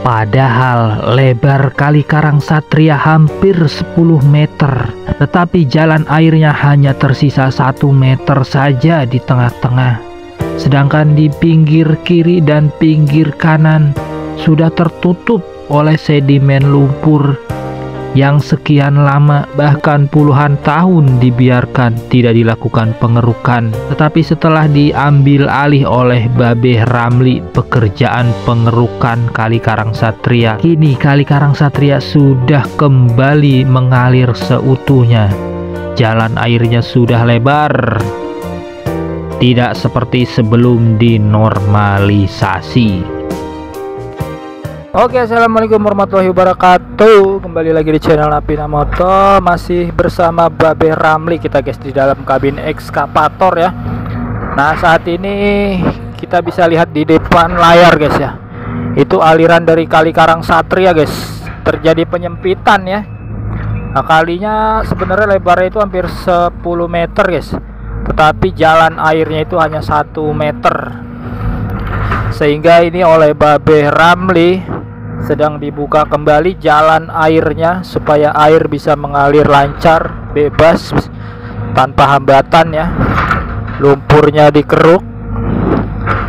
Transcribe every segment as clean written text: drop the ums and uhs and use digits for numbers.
Padahal lebar Kali Karangsatria hampir 10 meter, tetapi jalan airnya hanya tersisa 1 meter saja di tengah-tengah. Sedangkan di pinggir kiri dan pinggir kanan sudah tertutup oleh sedimen lumpur yang sekian lama, bahkan puluhan tahun dibiarkan tidak dilakukan pengerukan. Tetapi setelah diambil alih oleh Babeh Ramli pekerjaan pengerukan Kali Karangsatria, kini Kali Karangsatria sudah kembali mengalir seutuhnya. Jalan airnya sudah lebar, tidak seperti sebelum dinormalisasi. Oke, assalamualaikum warahmatullahi wabarakatuh. Kembali lagi di channel Apina Moto, masih bersama Babeh Ramli kita guys di dalam kabin ekskavator ya. Nah, saat ini kita bisa lihat di depan layar guys ya, itu aliran dari Kali Karangsatria guys. Terjadi penyempitan ya. Nah, kalinya sebenarnya lebarnya itu hampir 10 meter guys, tetapi jalan airnya itu hanya 1 meter. Sehingga ini oleh Babeh Ramli sedang dibuka kembali jalan airnya supaya air bisa mengalir lancar, bebas, tanpa hambatan ya. Lumpurnya dikeruk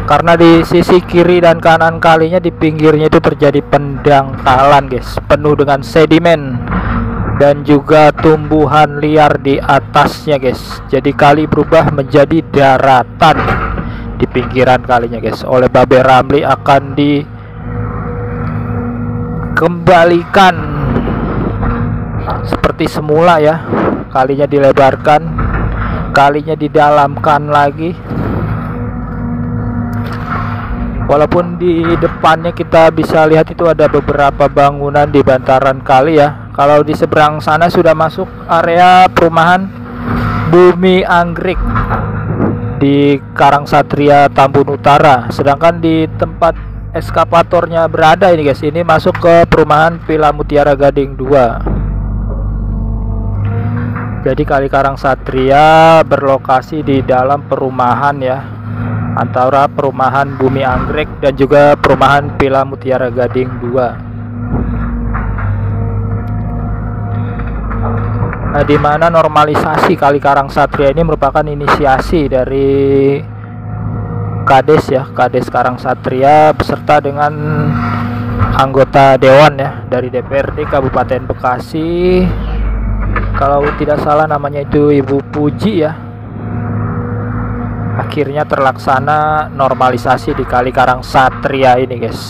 karena di sisi kiri dan kanan kalinya di pinggirnya itu terjadi pendangkalan guys, penuh dengan sedimen dan juga tumbuhan liar di atasnya guys. Jadi kali berubah menjadi daratan di pinggiran kalinya guys. Oleh Babeh Ramli akan dikembalikan seperti semula ya. Kalinya dilebarkan, kalinya didalamkan lagi. Walaupun di depannya kita bisa lihat itu ada beberapa bangunan di bantaran kali ya. Kalau di seberang sana sudah masuk area perumahan Bumi Anggrek di Karangsatria Tambun Utara. Sedangkan di tempat eskavatornya berada ini guys, ini masuk ke perumahan Villa Mutiara Gading 2. Jadi Kali Karangsatria berlokasi di dalam perumahan ya, antara perumahan Bumi Anggrek dan juga perumahan Villa Mutiara Gading 2. Nah, di mana normalisasi Kali Karangsatria ini merupakan inisiasi dari Kades ya, Kades Karangsatria beserta dengan anggota dewan ya dari DPRD Kabupaten Bekasi. Kalau tidak salah namanya itu Ibu Puji ya. Akhirnya terlaksana normalisasi di Kali Karangsatria ini guys.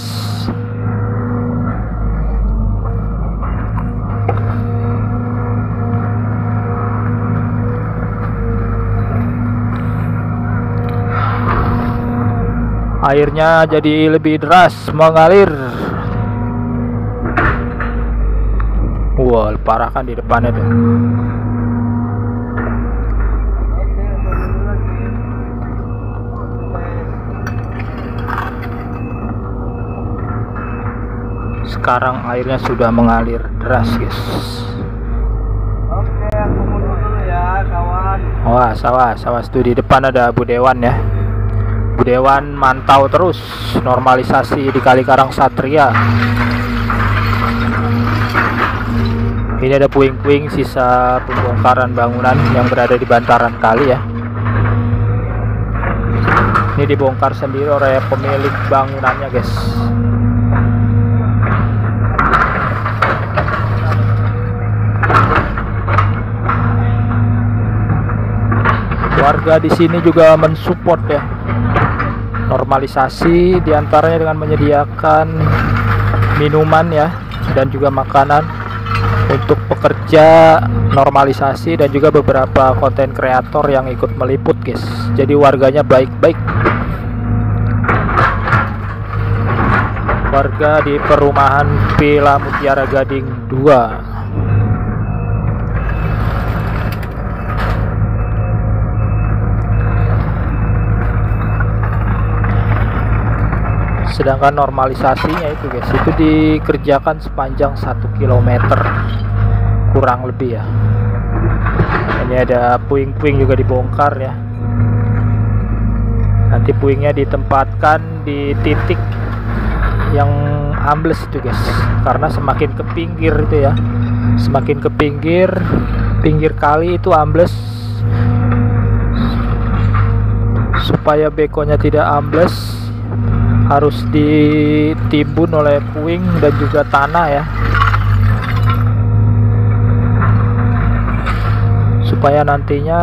Airnya jadi lebih deras mengalir. Wah, parah kan di depannya tuh. Sekarang airnya sudah mengalir deras guys. Oke, aku mundur dulu ya kawan. Wah, awas tuh di depan ada Bu Dewan ya. Bu Dewan mantau terus normalisasi di Kali Karangsatria. Ini ada puing-puing sisa pembongkaran bangunan yang berada di bantaran kali ya. Ini dibongkar sendiri oleh pemilik bangunannya guys. Warga di sini juga mensupport ya normalisasi, diantaranya dengan menyediakan minuman ya dan juga makanan untuk pekerja normalisasi dan juga beberapa konten kreator yang ikut meliput guys. Jadi warganya baik-baik. Warga di perumahan Villa Mutiara Gading 2. Sedangkan normalisasinya itu guys, itu dikerjakan sepanjang 1 km kurang lebih ya. Ini ada puing-puing juga dibongkar ya. Nanti puingnya ditempatkan di titik yang ambles itu guys, karena semakin ke pinggir itu ya, semakin ke pinggir kali itu ambles. Supaya bekonya tidak ambles harus ditimbun oleh puing dan juga tanah ya, supaya nantinya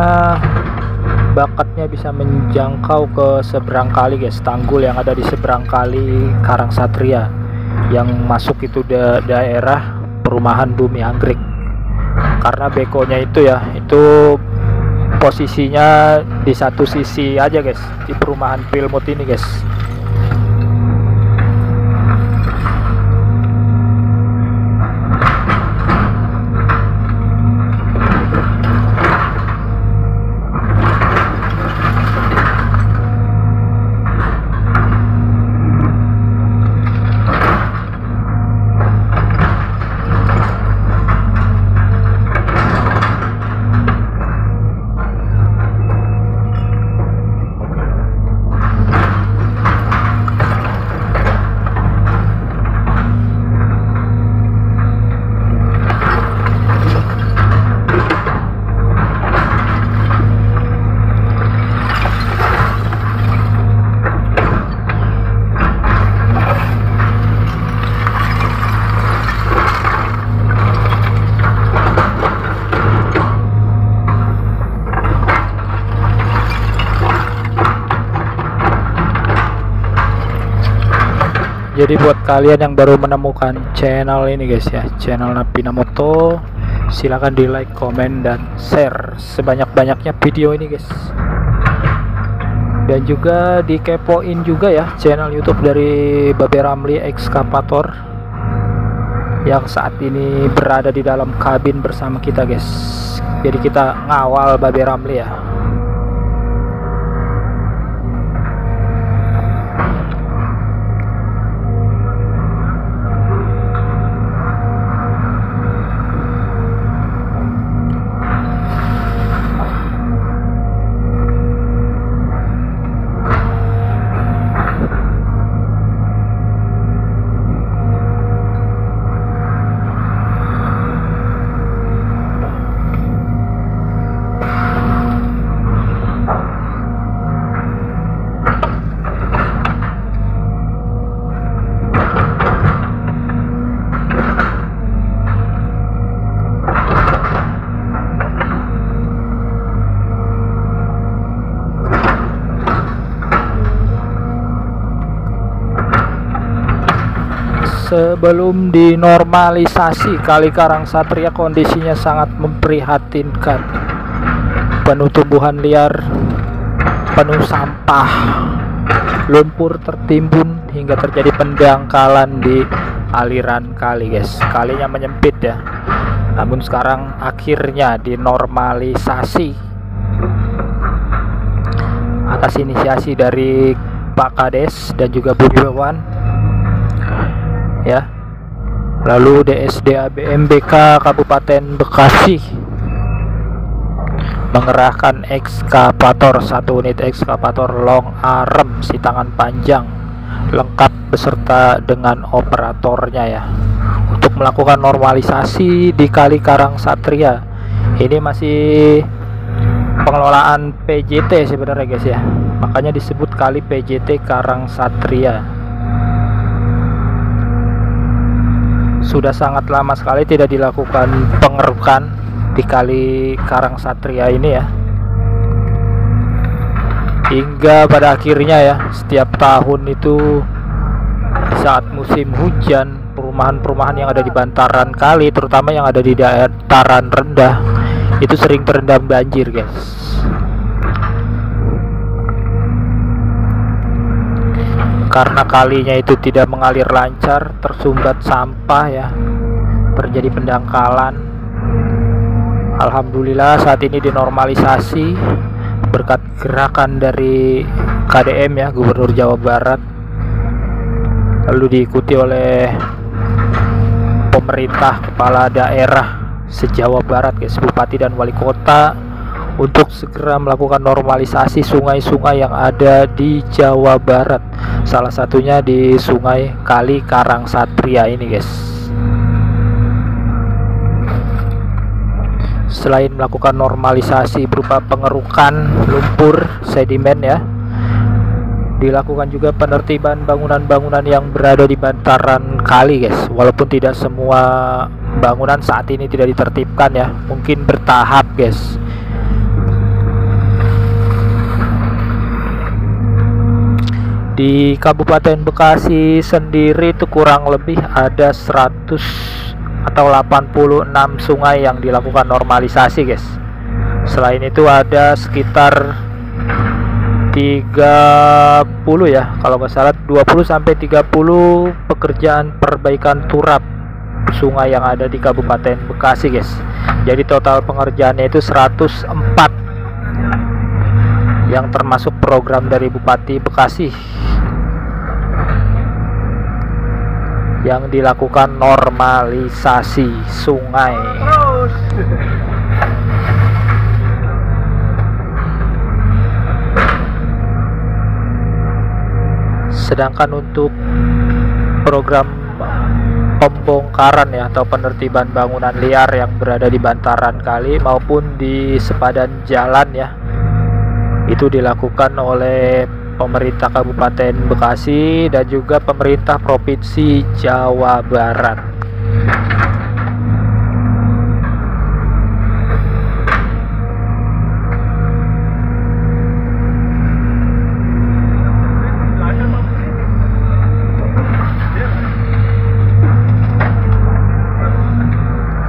bakatnya bisa menjangkau ke seberang kali guys, tanggul yang ada di seberang kali Karangsatria yang masuk itu daerah perumahan Bumi Anggrek. Karena bekonya itu ya, itu posisinya di satu sisi aja guys, di perumahan Pilmut ini guys. Jadi buat kalian yang baru menemukan channel ini guys ya, channel Napinamoto, silahkan di like, komen, dan share sebanyak-banyaknya video ini guys. Dan juga dikepoin juga ya channel YouTube dari Babe Ramli Ekskavator yang saat ini berada di dalam kabin bersama kita guys. Jadi kita ngawal Babe Ramli ya. Sebelum dinormalisasi Kali Karangsatria kondisinya sangat memprihatinkan, penuh tumbuhan liar, penuh sampah, lumpur tertimbun hingga terjadi pendangkalan di aliran kali guys. Kalinya menyempit ya, namun sekarang akhirnya dinormalisasi atas inisiasi dari Pak Kades dan juga Bu Dewan ya. Lalu DSDA BMBK Kabupaten Bekasi mengerahkan ekskavator, 1 unit ekskavator long arm si tangan panjang lengkap beserta dengan operatornya ya, untuk melakukan normalisasi di Kali Karangsatria. Ini masih pengelolaan PJT sebenarnya guys ya, makanya disebut Kali PJT Karangsatria. Sudah sangat lama sekali tidak dilakukan pengerukan di Kali Karangsatria ini ya, hingga pada akhirnya ya setiap tahun itu saat musim hujan, perumahan-perumahan yang ada di bantaran kali, terutama yang ada di dataran rendah, itu sering terendam banjir guys. Karena kalinya itu tidak mengalir lancar, tersumbat sampah ya, terjadi pendangkalan. Alhamdulillah saat ini dinormalisasi berkat gerakan dari KDM ya, Gubernur Jawa Barat, lalu diikuti oleh pemerintah, kepala daerah se-Jawa Barat guys, bupati dan wali kota, untuk segera melakukan normalisasi sungai-sungai yang ada di Jawa Barat, salah satunya di Sungai Kali Karangsatria ini guys. Selain melakukan normalisasi berupa pengerukan lumpur sedimen ya, dilakukan juga penertiban bangunan-bangunan yang berada di bantaran kali guys. Walaupun tidak semua bangunan saat ini tidak ditertibkan ya, mungkin bertahap guys. Di Kabupaten Bekasi sendiri itu kurang lebih ada 100 atau 86 sungai yang dilakukan normalisasi guys. Selain itu ada sekitar 30 ya, kalau nggak salah 20 sampai 30 pekerjaan perbaikan turap sungai yang ada di Kabupaten Bekasi guys. Jadi total pengerjaannya itu 104 yang termasuk program dari Bupati Bekasi yang dilakukan normalisasi sungai. Sedangkan untuk program pembongkaran ya atau penertiban bangunan liar yang berada di bantaran kali maupun di sepadan jalan ya, itu dilakukan oleh pemerintah Kabupaten Bekasi dan juga pemerintah Provinsi Jawa Barat.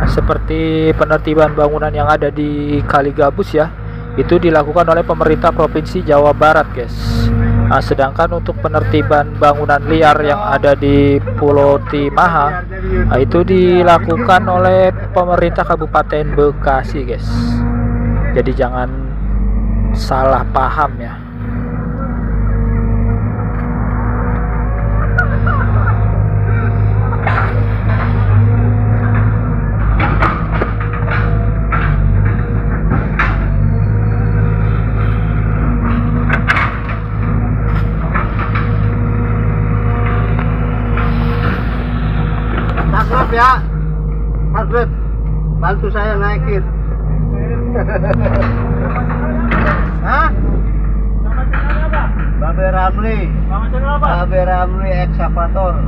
Seperti penertiban bangunan yang ada di Kali Gabus ya, itu dilakukan oleh pemerintah Provinsi Jawa Barat guys. Nah, sedangkan untuk penertiban bangunan liar yang ada di Pulau Timaha, nah, itu dilakukan oleh pemerintah Kabupaten Bekasi guys. Jadi jangan salah paham ya. Ya, Harus bantu saya naikin. Hah? Babe Ramli. Babe Ramli ekskavator.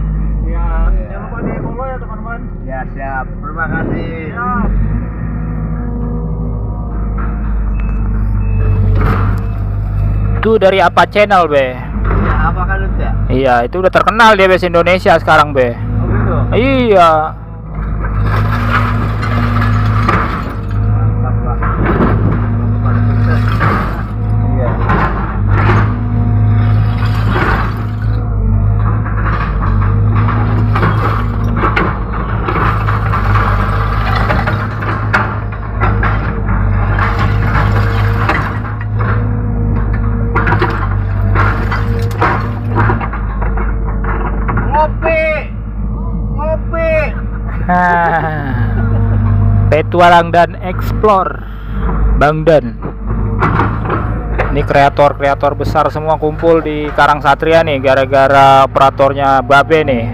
Ya, jangan lupa di follow ya teman-teman. Ya siap, terima kasih. Siap. Itu dari apa channel be? Ya, apa kan itu ya? Iya, itu udah terkenal dia Bes Indonesia sekarang be. Iya. Petualang dan explore Bang Dan. Ini kreator-kreator besar semua kumpul di Karangsatria nih, gara-gara operatornya Babe nih.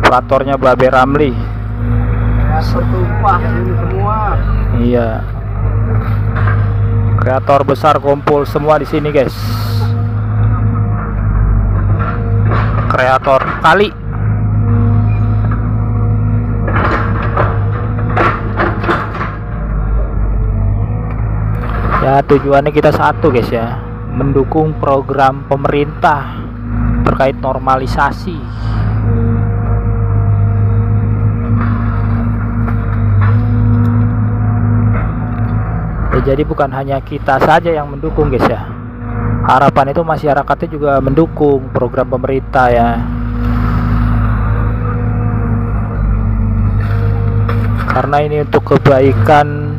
Operatornya Babe Ramli. Tertumpah ini semua. Iya. Kreator besar kumpul semua di sini, guys. Kreator kali. Ya, tujuannya kita satu guys ya, mendukung program pemerintah terkait normalisasi. Ya, jadi bukan hanya kita saja yang mendukung guys ya, harapan itu masyarakatnya juga mendukung program pemerintah ya. Karena ini untuk kebaikan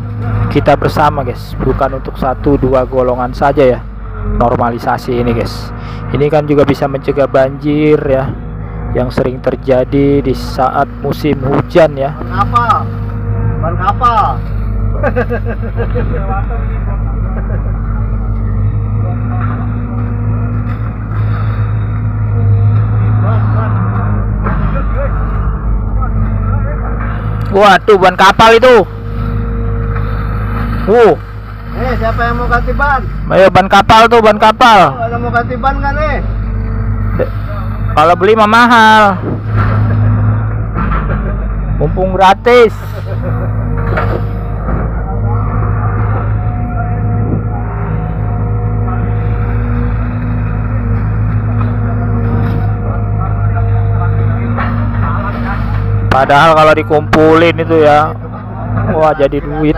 kita bersama guys, bukan untuk 1-2 golongan saja ya. Normalisasi ini guys, ini kan juga bisa mencegah banjir ya, yang sering terjadi di saat musim hujan ya. Ban kapal Waduh, ban kapal itu. Siapa yang mau ganti ban? Ayo, ban kapal tuh, ban kapal. Ada mau ganti ban kan nih? Kalau beli mah mahal. Mumpung gratis. Padahal kalau dikumpulin itu ya, wah jadi duit.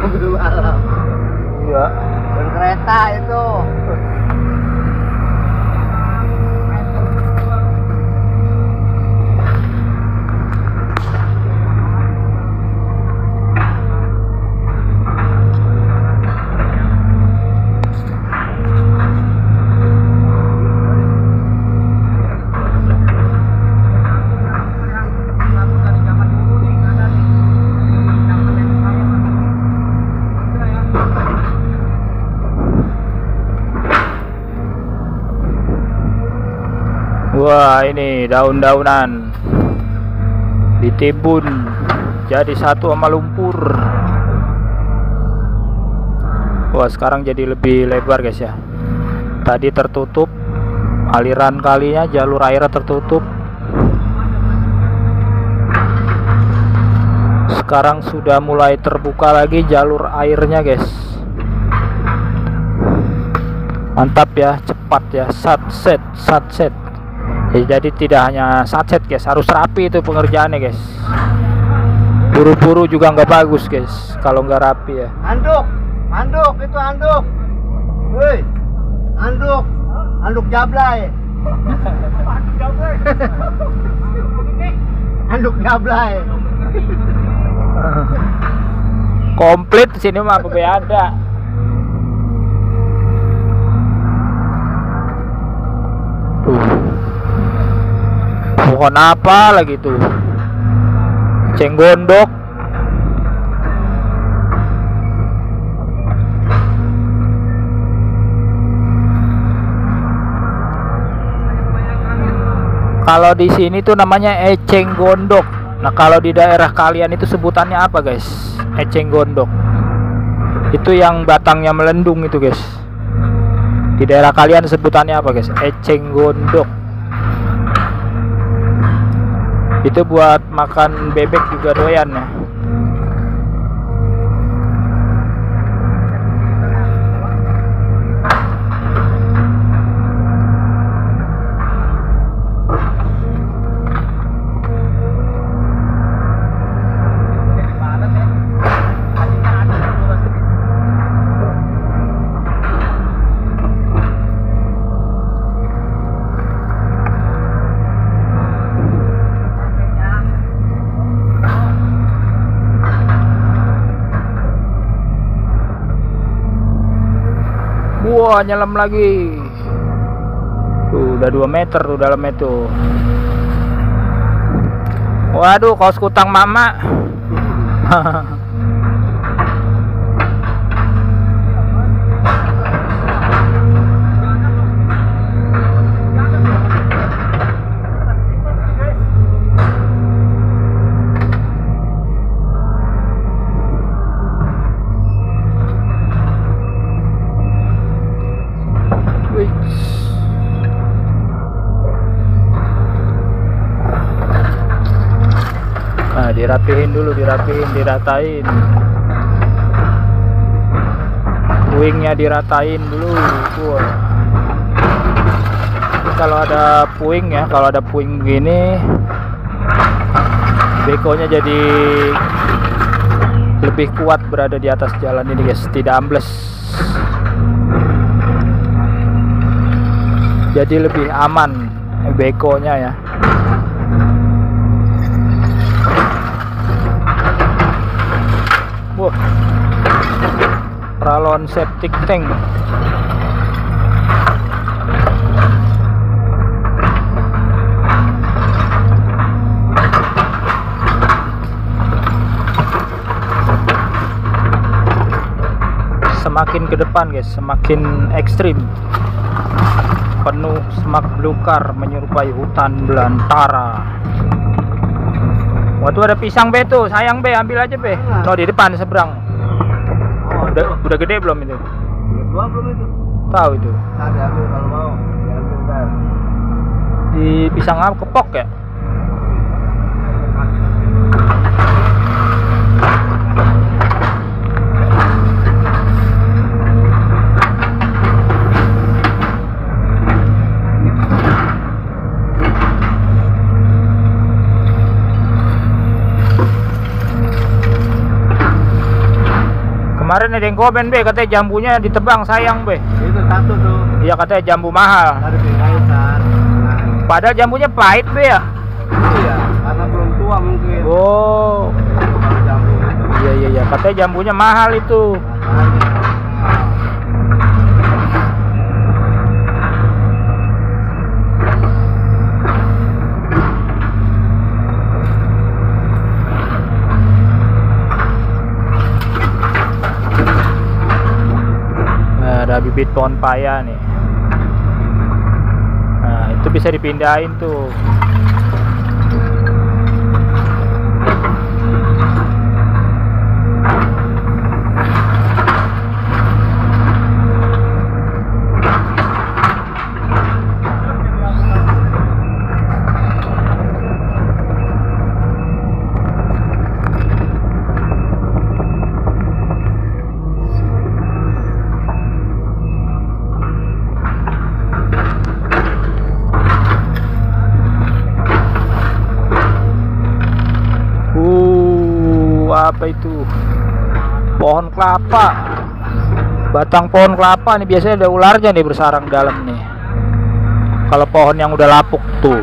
Mobil balap. Iya. Berkereta itu. Wah, ini daun-daunan ditimbun jadi satu sama lumpur. Wah, sekarang jadi lebih lebar guys ya. Tadi tertutup aliran kalinya, jalur airnya tertutup. Sekarang sudah mulai terbuka lagi jalur airnya guys. Mantap ya, cepat ya, satset. Jadi tidak hanya satset guys, harus rapi itu pengerjaannya guys. Buru-buru juga nggak bagus guys kalau nggak rapi ya. Anduk itu anduk. Woi, anduk jablay. Anduk jablay. Komplit sini mah ada. Pohon apa lagi tuh? Cenggondok. Kalau di sini tuh namanya eceng gondok. Nah, kalau di daerah kalian itu sebutannya apa, guys? Eceng gondok. Itu yang batangnya melendung itu, guys. Di daerah kalian sebutannya apa, guys? Eceng gondok. Itu buat makan bebek juga doyan ya. Wah, nyelam lagi. Tuh, udah 2 meter tuh dalamnya tuh. Waduh, kaos kutang mama. Nah, dirapihin dulu, diratain. Puingnya diratain dulu. Wah. Kalau ada puing ya, kalau ada puing begini, bekonya jadi lebih kuat berada di atas jalan ini guys, tidak ambles. Jadi lebih aman bekonya ya. Wah, ralon septic tank. semakin ke depan guys, semakin ekstrim. Penuh semak belukar menyerupai hutan belantara. Waktu ada pisang be tuh, sayang be, ambil aja be. No, di depan seberang. Udah gede belum itu? Dua belum itu? Tahu itu. Nah, diambil kalau mau. Diambil ntar. Di pisang apa kepok ya? Kemarin ada yang komen be, katanya jambunya ditebang sayang be. Itu satu tuh. Iya katanya jambu mahal. Ada pindahin kan. Padahal jambunya pahit be ya. Iya, karena belum tua mungkin. Oh. Jambu itu. Iya, katanya jambunya mahal itu. Ada bibit pohon paya nih. Nah, itu bisa dipindahin tuh. Apa itu? Pohon kelapa. Batang pohon kelapa nih biasanya ada ularnya nih bersarang dalam nih. Kalau pohon yang udah lapuk tuh,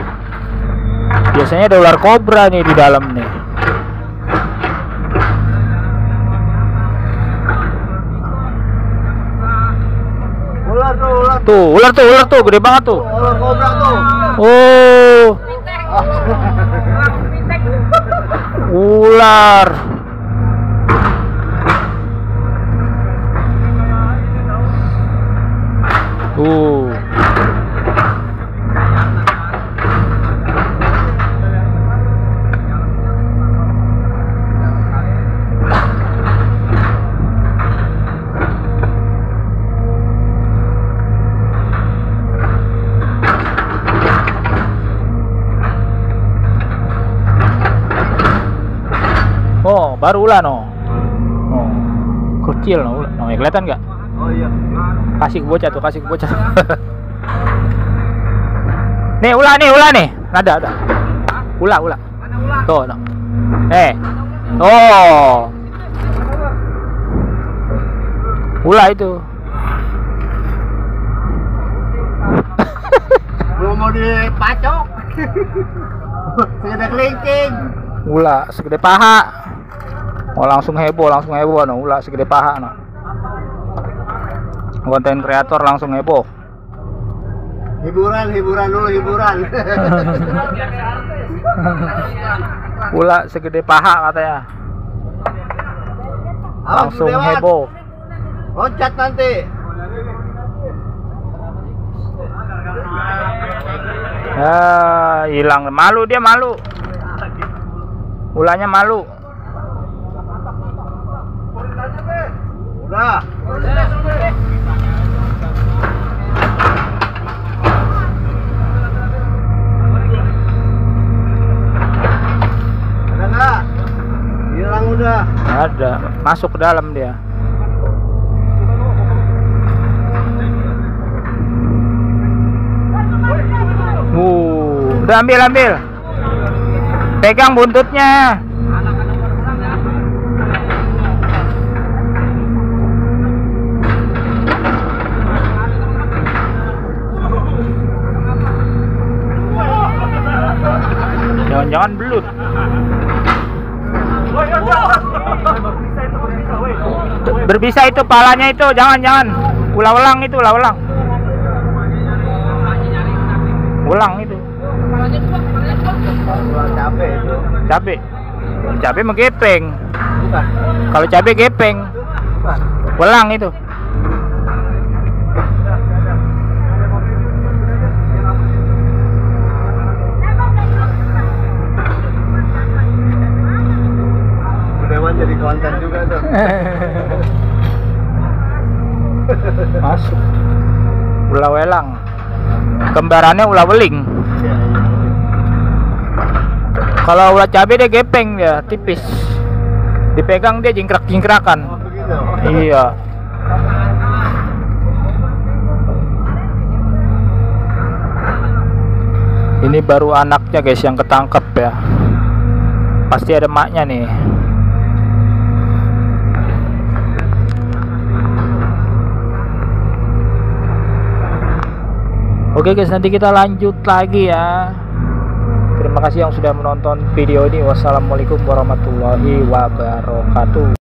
biasanya ada ular kobra nih di dalam nih. Ular tuh, gede banget tuh. Ular kobra tuh. Oh. Ular. Oh, baru ulah no. Oh, kecil no, ulah. No, kelihatan nggak? Oh iya. Kasih ke bocah tuh, kasih ke bocah. Nih ulah nih. Ada. Ulah. Mana ulah? Tuh, no. Oh. Ulah itu. Belum mau dipacok. Segede kelingking. Ulah segede paha. Oh, langsung heboh no. Ulah segede paha no. Konten kreator langsung heboh. Hiburan dulu. Ulah segede paha katanya. Langsung heboh. Loncat nanti. Hilang. Malu dia. Ulahnya malu. Udah. Ada nggak? Hilang udah. Ada. Masuk ke dalam dia. Udah ambil. Pegang buntutnya. Jangan belut. Berbisa itu palanya itu, jangan. Ulang itu. Ulang itu. Cabe menggepeng. Bukan. Kalau cabe gepeng. Bukan. Welang itu. konten juga tuh. Masuk. Ulah welang. Kembarannya ulah weling. Ya, ya. Kalau ulah cabai dia gepeng, dia tipis. Dipegang dia jingkrak-jingkrakan. Oh, begitu. Iya. Ini baru anaknya guys yang ketangkep ya. Pasti ada maknya nih. Oke guys, nanti kita lanjut lagi ya. Terima kasih yang sudah menonton video ini. Wassalamualaikum warahmatullahi wabarakatuh.